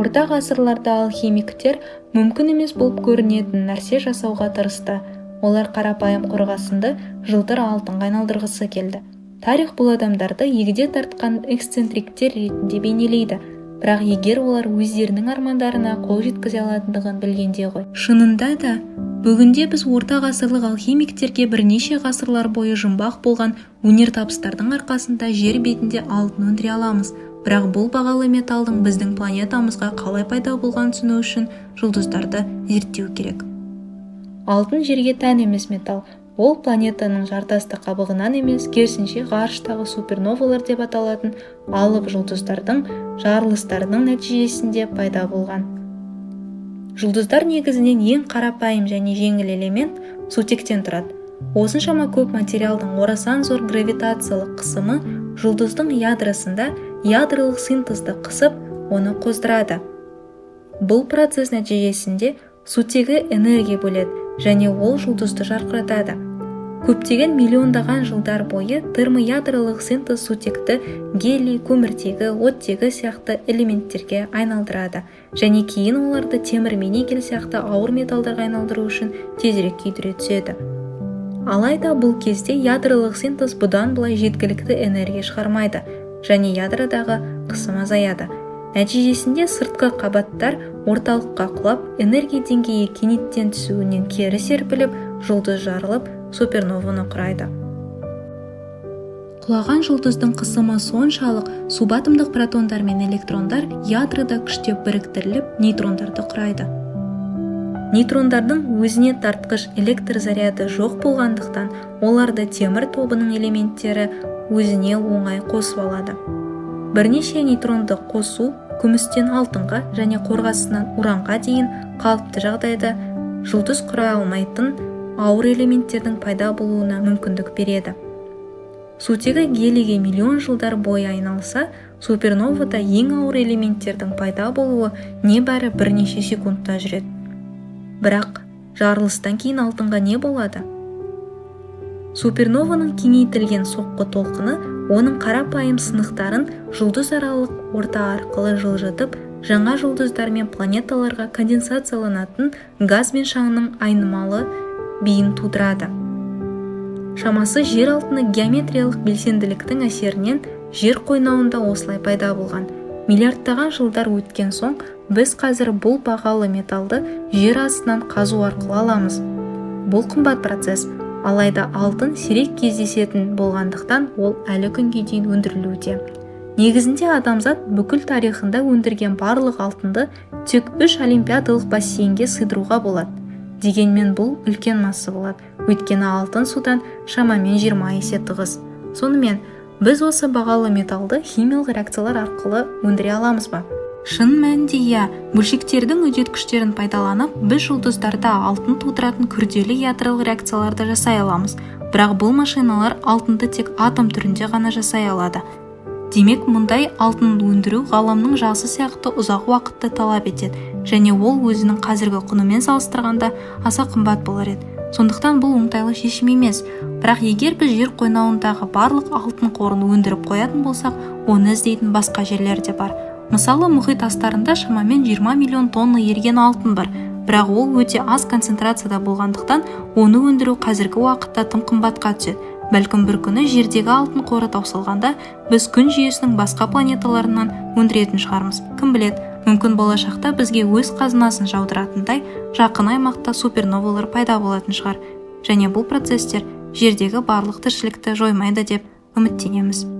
Орта ғасырларда алхимиктер мүмкін емес болып көрінетін нәрсе жасауға тырысты. Олар қарапайым қорғасынды жылтыр алтынға айналдырғысы келді. Тарих бұл адамдарды егде тартқан эксцентриктер ретінде бейнелейді. Бірақ егер олар өздерінің армандарына қол жеткізе алатындығын білгенде ғой. Шынында да, бүгінде біз орта ғасырлық алхимиктерге бірнеше ғасырлар бойы жұмбақ болған өнертабыстардың арқасында жер бетінде алтын өндіре аламыз. Бірақ бұл бағалы металдың біздің планетамызға қалай пайда болғанын түсіну үшін жұлдыздарды зерттеу керек. Алтын жерге тән емес металл. Ол планетаның жартасты қабығынан емес, керісінше ғарыштағы суперновалар деп аталатын алып жұлдыздардың жарылыстарының нәтижесінде пайда болған. Жұлдыздар негізінен ең қарапайым және жеңіл элемент сутектен тұрады. Осыншама көп материалдың орасан зор гравитациялық қысымы жұлдыздың ядросында ядролық синтезді қысып, оны қоздырады. Бұл процесс нәтижесінде сутегі энергия бөледі және ол жұлдызды жарқыратады. Көптеген миллиондаған жылдар бойы термоядролық синтез сутекті гелий, көміртегі, оттегі сияқты элементтерге айналдырады және кейін оларды темір мен никель сияқты ауыр металдарға айналдыру үшін тезірек күйдіре түседі. Алайда бұл кезде ядролық синтез бұдан былай жеткілікті энергия шығармайды және ядродағы қысым азаяды. Нәтижесінде сыртқы қабаттар орталыққа құлап, энергия деңгейі кенеттен түсуінен кері серпіліп, жұлдыз жарылып, супернованы құрайды. Құлаған жұлдыздың қысымы соншалық, субатомдық протондар мен электрондар ядрода күштеп біріктіріліп, нейтрондарды құрайды. Нейтрондардың өзіне тартқыш электр заряды жоқ болғандықтан, оларды темір тобының элементтері өзіне оңай қосып алады. Бірнеше нейтронды қосу күмістен алтынға және қорғасынан уранға дейін қалыпты жағдайда жұлдыз құра алмайтын ауыр элементтердің пайда болуына мүмкіндік береді. Сутегі гелийге миллион жылдар бойы айналса, суперновада ең ауыр элементтердің пайда болуы небәрі бірнеше секундта жүреді. Бірақ жарылыстан кейін алтынға не болады? Супернованың кеңейтілген соққы толқыны оның қарапайым сынықтарын жұлдыз аралық орта арқылы жылжытып, жаңа жұлдыздар мен планеталарға конденсацияланатын газ бен шаңның айнымалы бейін тудырады. Шамасы жер алтыны геометриялық белсенділіктің әсерінен жер қойнауында осылай пайда болған. Миллиардтаған жылдар өткен соң, біз қазір бұл бағалы металды жер астынан қазу арқылы аламыз. Бұл қымбат процесс. Алайда алтын сирек кездесетін болғандықтан ол әлі күнге дейін өндірілуде. Негізінде адамзат бүкіл тарихында өндірген барлық алтынды тек 3 олимпиадалық бассейнге сыйдыруға болады. Дегенмен бұл үлкен масса болады, өйткені алтын судан шамамен 20 есе тығыз. Сонымен, біз осы бағалы металды химиялық реакциялар арқылы өндіре аламыз ба? Шын мәнінде бөлшектердің үдеткіштерін пайдаланып, біз жұлдыздарда алтын тудыратын күрделі ядролық реакцияларды жасай аламыз. Бірақ бұл машиналар алтынды тек атом түрінде ғана жасай алады. Демек, мұндай алтын өндіру ғаламның жасы сияқты ұзақ уақытты талап етеді, және ол өзінің қазіргі құнымен салыстырғанда аса қымбат болар еді. Сондықтан бұл оңтайлы шешім емес. Бірақ егер біз жер қойнауындағы барлық алтын қорын өндіріп қоятын болсақ, оны іздейтін басқа жерлер де бар. Мысалы, мұхит астарында шамамен 20 миллион тонна еріген алтын бар, бірақ ол өте аз концентрацияда болғандықтан, оны өндіру қазіргі уақытта тым қымбатқа түседі. Бәлкім бір күні жердегі алтын қоры таусылғанда, біз күн жүйесінің басқа планеталарынан өндіретін шығармыз. Кім біледі, мүмкін болашақта бізге өз қазынасын жаудыратындай жақын аймақта суперновалар пайда болатын шығар. Және бұл процестер жердегі барлық тіршілікті жоймайды деп үміттенеміз.